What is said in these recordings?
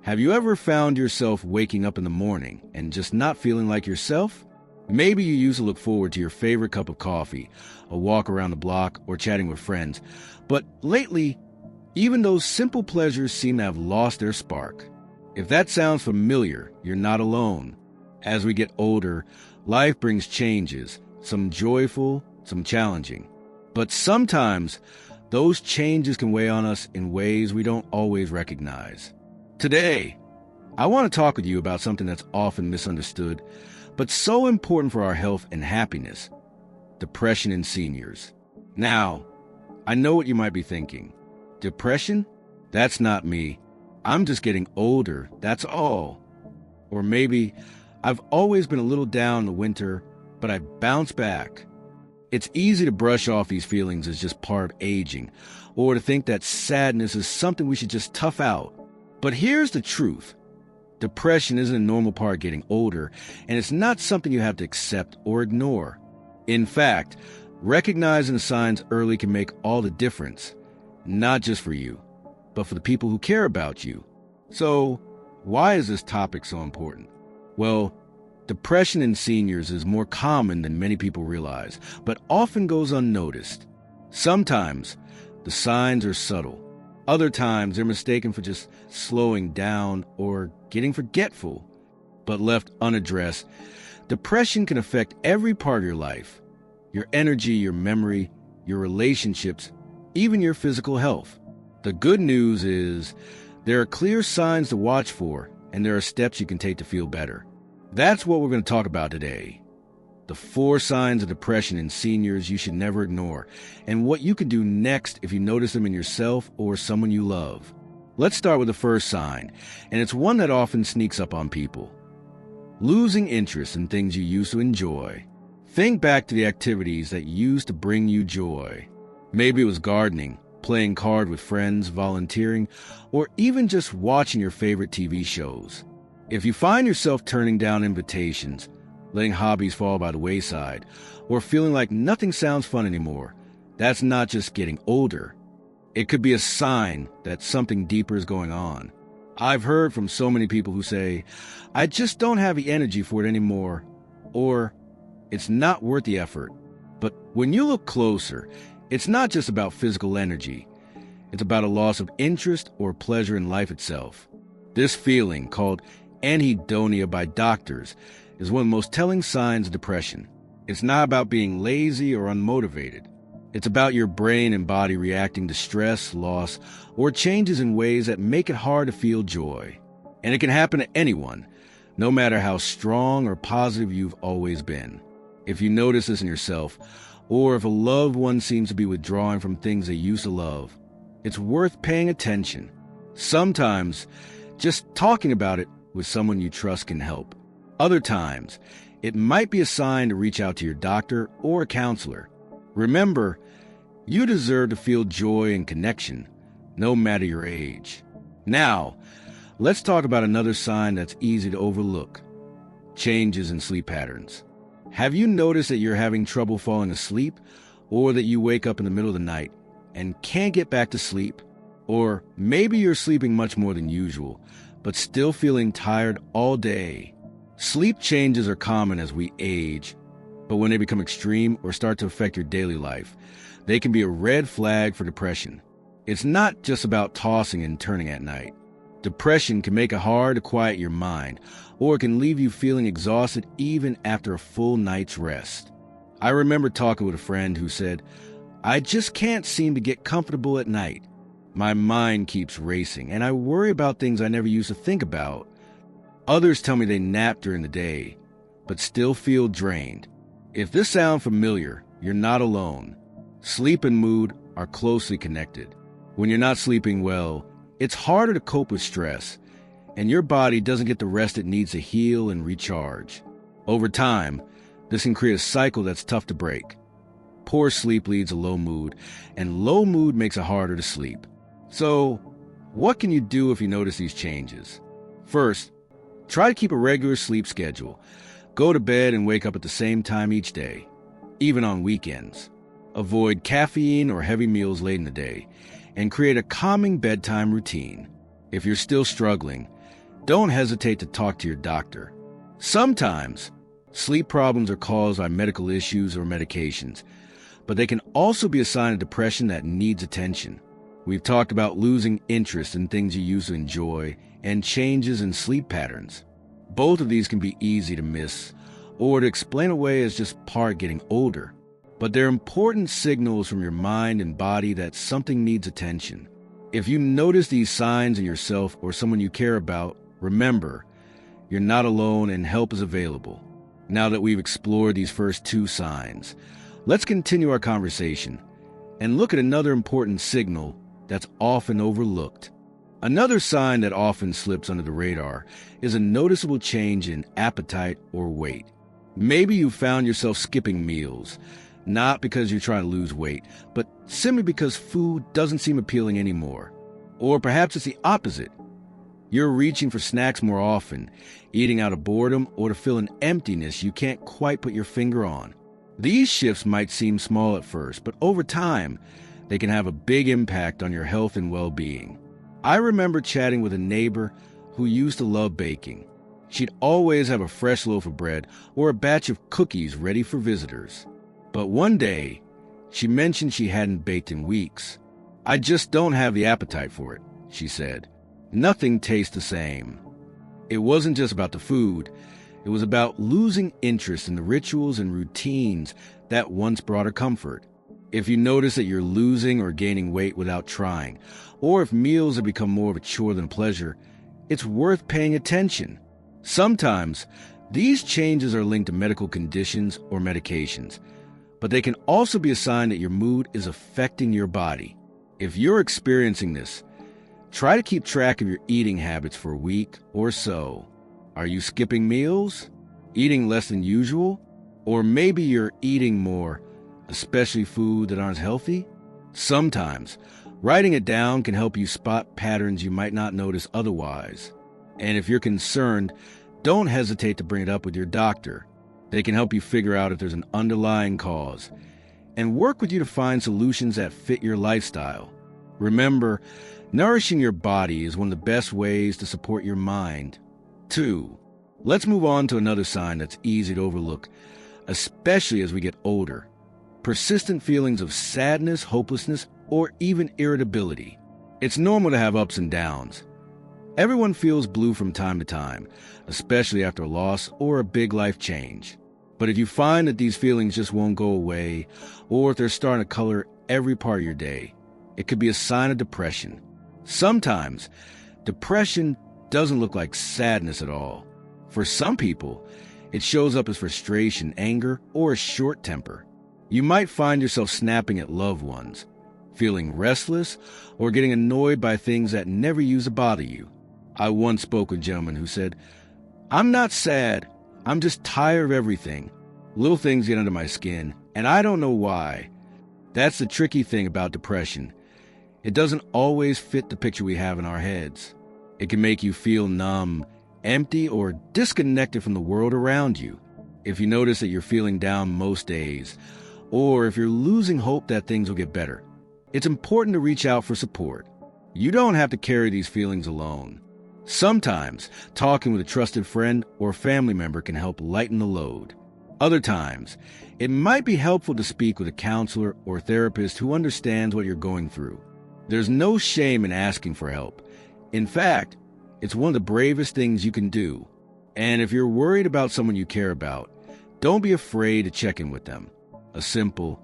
Have you ever found yourself waking up in the morning and just not feeling like yourself? Maybe you used to look forward to your favorite cup of coffee, a walk around the block, or chatting with friends. But lately, even those simple pleasures seem to have lost their spark. If that sounds familiar, you're not alone. As we get older, life brings changes, some joyful, some challenging. But sometimes, those changes can weigh on us in ways we don't always recognize. Today, I want to talk with you about something that's often misunderstood, but so important for our health and happiness: depression in seniors. Now, I know what you might be thinking. Depression? That's not me. I'm just getting older, that's all. Or maybe, I've always been a little down in the winter, but I bounce back. It's easy to brush off these feelings as just part of aging, or to think that sadness is something we should just tough out. But here's the truth. Depression isn't a normal part of getting older, and it's not something you have to accept or ignore. In fact, recognizing the signs early can make all the difference, not just for you, but for the people who care about you. So, why is this topic so important? Well, depression in seniors is more common than many people realize, but often goes unnoticed. Sometimes, the signs are subtle. Other times, they're mistaken for just slowing down or getting forgetful. But left unaddressed, depression can affect every part of your life: your energy, your memory, your relationships, even your physical health. The good news is there are clear signs to watch for, and there are steps you can take to feel better. That's what we're going to talk about today. The 4 signs of depression in seniors you should never ignore, and what you can do next if you notice them in yourself or someone you love. Let's start with the first sign, and it's one that often sneaks up on people: losing interest in things you used to enjoy. Think back to the activities that used to bring you joy. Maybe it was gardening, playing cards with friends, volunteering, or even just watching your favorite TV shows. If you find yourself turning down invitations, letting hobbies fall by the wayside, or feeling like nothing sounds fun anymore, that's not just getting older. It could be a sign that something deeper is going on. I've heard from so many people who say, "I just don't have the energy for it anymore," or "It's not worth the effort." But when you look closer, it's not just about physical energy. It's about a loss of interest or pleasure in life itself. This feeling, called anhedonia by doctors, is one of the most telling signs of depression. It's not about being lazy or unmotivated. It's about your brain and body reacting to stress, loss, or changes in ways that make it hard to feel joy. And it can happen to anyone, no matter how strong or positive you've always been. If you notice this in yourself, or if a loved one seems to be withdrawing from things they used to love, it's worth paying attention. Sometimes, just talking about it with someone you trust can help. Other times, it might be a sign to reach out to your doctor or a counselor. Remember, you deserve to feel joy and connection, no matter your age. Now, let's talk about another sign that's easy to overlook: changes in sleep patterns. Have you noticed that you're having trouble falling asleep, or that you wake up in the middle of the night and can't get back to sleep? Or maybe you're sleeping much more than usual, but still feeling tired all day. Sleep changes are common as we age, but when they become extreme or start to affect your daily life, they can be a red flag for depression. It's not just about tossing and turning at night. Depression can make it hard to quiet your mind, or it can leave you feeling exhausted even after a full night's rest. I remember talking with a friend who said, "I just can't seem to get comfortable at night. My mind keeps racing, and I worry about things I never used to think about." Others tell me they nap during the day, but still feel drained. If this sounds familiar, you're not alone. Sleep and mood are closely connected. When you're not sleeping well, it's harder to cope with stress, and your body doesn't get the rest it needs to heal and recharge. Over time, this can create a cycle that's tough to break. Poor sleep leads to low mood, and low mood makes it harder to sleep. So, what can you do if you notice these changes? First, try to keep a regular sleep schedule. Go to bed and wake up at the same time each day, even on weekends. Avoid caffeine or heavy meals late in the day, and create a calming bedtime routine. If you're still struggling, don't hesitate to talk to your doctor. Sometimes, sleep problems are caused by medical issues or medications, but they can also be a sign of depression that needs attention. We've talked about losing interest in things you used to enjoy and changes in sleep patterns. Both of these can be easy to miss or to explain away as just part getting older, but they're important signals from your mind and body that something needs attention. If you notice these signs in yourself or someone you care about, remember, you're not alone and help is available. Now that we've explored these first two signs, let's continue our conversation and look at another important signal that's often overlooked. Another sign that often slips under the radar is a noticeable change in appetite or weight. Maybe you found yourself skipping meals, not because you're trying to lose weight, but simply because food doesn't seem appealing anymore. Or perhaps it's the opposite. You're reaching for snacks more often, eating out of boredom or to fill an emptiness you can't quite put your finger on. These shifts might seem small at first, but over time, they can have a big impact on your health and well-being. I remember chatting with a neighbor who used to love baking. She'd always have a fresh loaf of bread or a batch of cookies ready for visitors. But one day, she mentioned she hadn't baked in weeks. "I just don't have the appetite for it," she said. "Nothing tastes the same." It wasn't just about the food. It was about losing interest in the rituals and routines that once brought her comfort. If you notice that you're losing or gaining weight without trying, or if meals have become more of a chore than pleasure, it's worth paying attention. Sometimes, these changes are linked to medical conditions or medications, but they can also be a sign that your mood is affecting your body. If you're experiencing this, try to keep track of your eating habits for a week or so. Are you skipping meals? Eating less than usual? Or maybe you're eating more, especially food that aren't healthy? Sometimes, writing it down can help you spot patterns you might not notice otherwise. And if you're concerned, don't hesitate to bring it up with your doctor. They can help you figure out if there's an underlying cause and work with you to find solutions that fit your lifestyle. Remember, nourishing your body is one of the best ways to support your mind, too. Let's move on to another sign that's easy to overlook, especially as we get older. Persistent feelings of sadness, hopelessness, or even irritability. It's normal to have ups and downs. Everyone feels blue from time to time, especially after a loss or a big life change. But if you find that these feelings just won't go away, or if they're starting to color every part of your day, it could be a sign of depression. Sometimes, depression doesn't look like sadness at all. For some people, it shows up as frustration, anger, or a short temper. You might find yourself snapping at loved ones, feeling restless, or getting annoyed by things that never used to bother you. I once spoke with a gentleman who said, "I'm not sad. I'm just tired of everything. Little things get under my skin, and I don't know why." That's the tricky thing about depression. It doesn't always fit the picture we have in our heads. It can make you feel numb, empty, or disconnected from the world around you. If you notice that you're feeling down most days, or if you're losing hope that things will get better, it's important to reach out for support. You don't have to carry these feelings alone. Sometimes, talking with a trusted friend or family member can help lighten the load. Other times, it might be helpful to speak with a counselor or therapist who understands what you're going through. There's no shame in asking for help. In fact, it's one of the bravest things you can do. And if you're worried about someone you care about, don't be afraid to check in with them. A simple,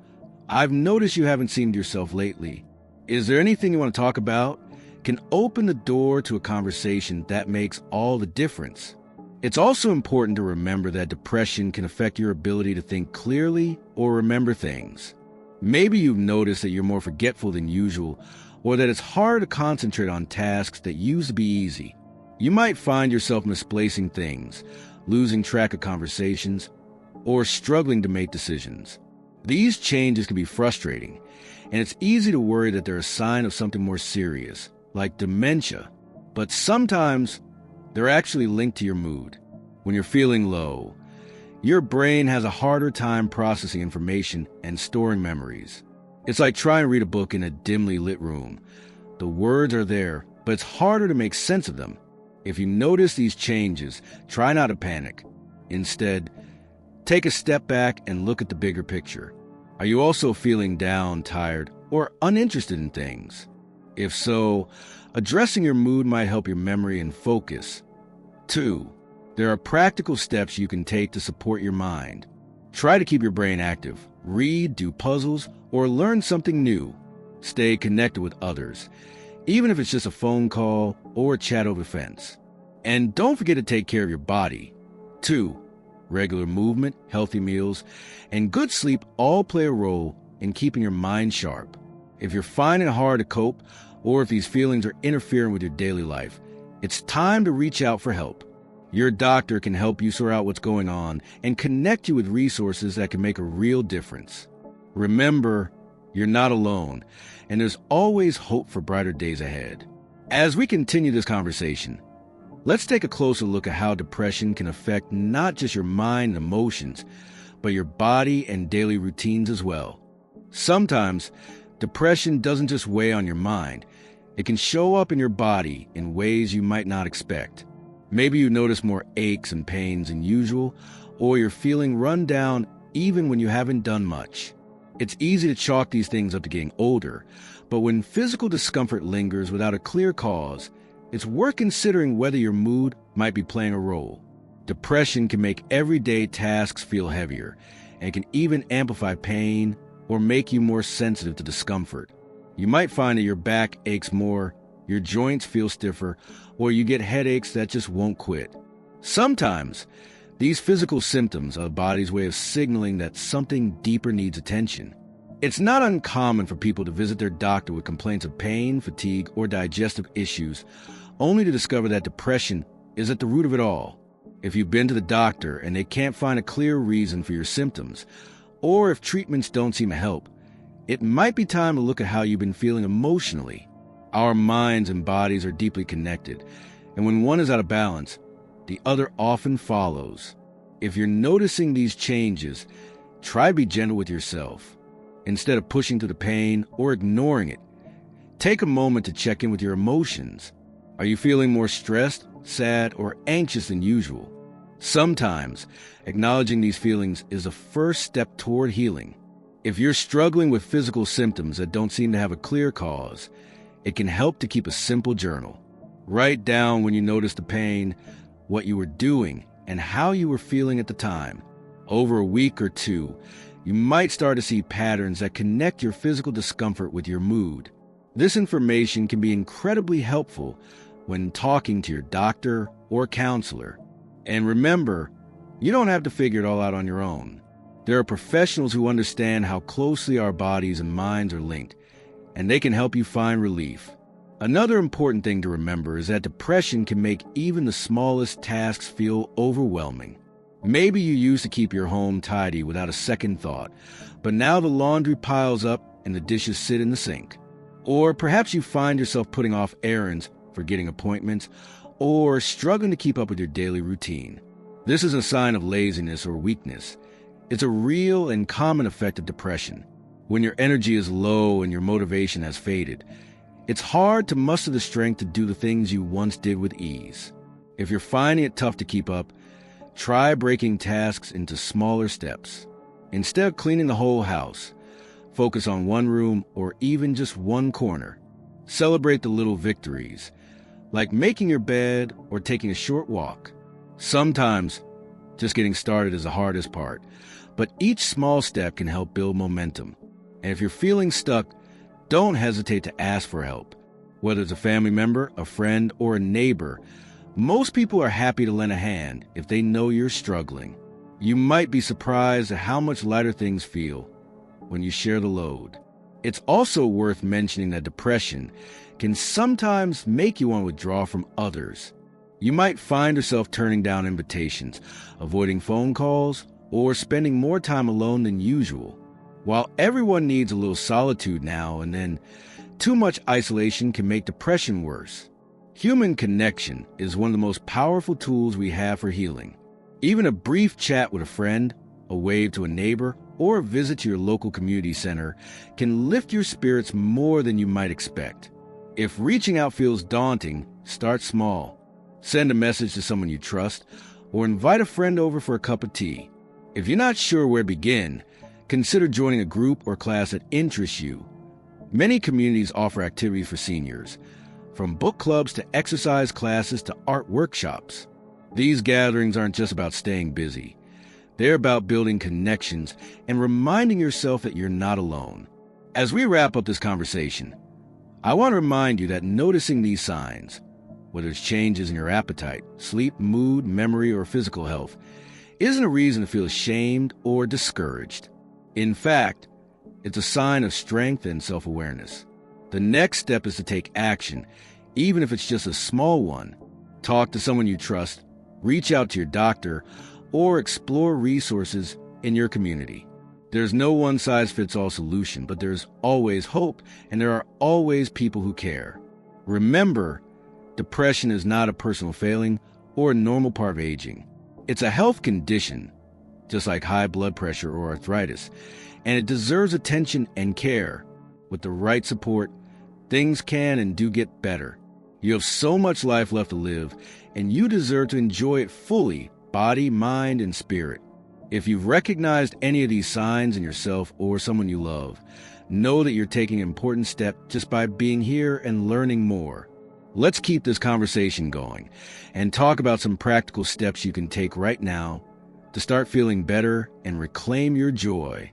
"I've noticed you haven't seemed yourself lately. Is there anything you want to talk about?" can open the door to a conversation that makes all the difference. It's also important to remember that depression can affect your ability to think clearly or remember things. Maybe you've noticed that you're more forgetful than usual, or that it's hard to concentrate on tasks that used to be easy. You might find yourself misplacing things, losing track of conversations, or struggling to make decisions. These changes can be frustrating, and it's easy to worry that they're a sign of something more serious, like dementia, but sometimes they're actually linked to your mood. When you're feeling low, your brain has a harder time processing information and storing memories. It's like trying to read a book in a dimly lit room. The words are there, but it's harder to make sense of them. If you notice these changes, try not to panic. Instead, take a step back and look at the bigger picture. Are you also feeling down, tired, or uninterested in things? If so, addressing your mood might help your memory and focus. 2. There are practical steps you can take to support your mind. Try to keep your brain active. Read, do puzzles, or learn something new. Stay connected with others, even if it's just a phone call or a chat over the fence. And don't forget to take care of your body. 2. Regular movement, healthy meals, and good sleep all play a role in keeping your mind sharp. If you're finding it hard to cope, or if these feelings are interfering with your daily life, it's time to reach out for help. Your doctor can help you sort out what's going on and connect you with resources that can make a real difference. Remember, you're not alone, and there's always hope for brighter days ahead. As we continue this conversation, let's take a closer look at how depression can affect not just your mind and emotions, but your body and daily routines as well. Sometimes, depression doesn't just weigh on your mind. It can show up in your body in ways you might not expect. Maybe you notice more aches and pains than usual, or you're feeling run down even when you haven't done much. It's easy to chalk these things up to getting older, but when physical discomfort lingers without a clear cause, it's worth considering whether your mood might be playing a role. Depression can make everyday tasks feel heavier, and can even amplify pain or make you more sensitive to discomfort. You might find that your back aches more, your joints feel stiffer, or you get headaches that just won't quit. Sometimes, these physical symptoms are the body's way of signaling that something deeper needs attention. It's not uncommon for people to visit their doctor with complaints of pain, fatigue, or digestive issues, only to discover that depression is at the root of it all. If you've been to the doctor and they can't find a clear reason for your symptoms, or if treatments don't seem to help, it might be time to look at how you've been feeling emotionally. Our minds and bodies are deeply connected, and when one is out of balance, the other often follows. If you're noticing these changes, try to be gentle with yourself. Instead of pushing through the pain or ignoring it, take a moment to check in with your emotions. Are you feeling more stressed, sad, or anxious than usual? Sometimes, acknowledging these feelings is the first step toward healing. If you're struggling with physical symptoms that don't seem to have a clear cause, it can help to keep a simple journal. Write down when you noticed the pain, what you were doing, and how you were feeling at the time. Over a week or two, you might start to see patterns that connect your physical discomfort with your mood. This information can be incredibly helpful when talking to your doctor or counselor. And remember, you don't have to figure it all out on your own. There are professionals who understand how closely our bodies and minds are linked, and they can help you find relief. Another important thing to remember is that depression can make even the smallest tasks feel overwhelming. Maybe you used to keep your home tidy without a second thought, but now the laundry piles up and the dishes sit in the sink. Or perhaps you find yourself putting off errands, forgetting appointments, or struggling to keep up with your daily routine. This is a sign of laziness or weakness. It's a real and common effect of depression. When your energy is low and your motivation has faded, it's hard to muster the strength to do the things you once did with ease. If you're finding it tough to keep up, try breaking tasks into smaller steps. Instead of cleaning the whole house, focus on one room or even just one corner. Celebrate the little victories, like making your bed or taking a short walk. Sometimes, just getting started is the hardest part, but each small step can help build momentum. And if you're feeling stuck, don't hesitate to ask for help. Whether it's a family member, a friend, or a neighbor, most people are happy to lend a hand if they know you're struggling. You might be surprised at how much lighter things feel when you share the load. It's also worth mentioning that depression can sometimes make you want to withdraw from others. You might find yourself turning down invitations, avoiding phone calls, or spending more time alone than usual. While everyone needs a little solitude now and then, too much isolation can make depression worse. Human connection is one of the most powerful tools we have for healing. Even a brief chat with a friend, a wave to a neighbor, or a visit to your local community center can lift your spirits more than you might expect. If reaching out feels daunting, start small. Send a message to someone you trust, or invite a friend over for a cup of tea. If you're not sure where to begin, consider joining a group or class that interests you. Many communities offer activities for seniors, from book clubs to exercise classes to art workshops. These gatherings aren't just about staying busy. They're about building connections and reminding yourself that you're not alone. As we wrap up this conversation, I want to remind you that noticing these signs, whether it's changes in your appetite, sleep, mood, memory, or physical health, isn't a reason to feel ashamed or discouraged. In fact, it's a sign of strength and self-awareness. The next step is to take action, even if it's just a small one. Talk to someone you trust, reach out to your doctor, or explore resources in your community. There's no one-size-fits-all solution, but there's always hope, and there are always people who care. Remember, depression is not a personal failing or a normal part of aging. It's a health condition, just like high blood pressure or arthritis, and it deserves attention and care. With the right support, things can and do get better. You have so much life left to live, and you deserve to enjoy it fully, body, mind, and spirit. If you've recognized any of these signs in yourself or someone you love, know that you're taking an important step just by being here and learning more. Let's keep this conversation going and talk about some practical steps you can take right now to start feeling better and reclaim your joy.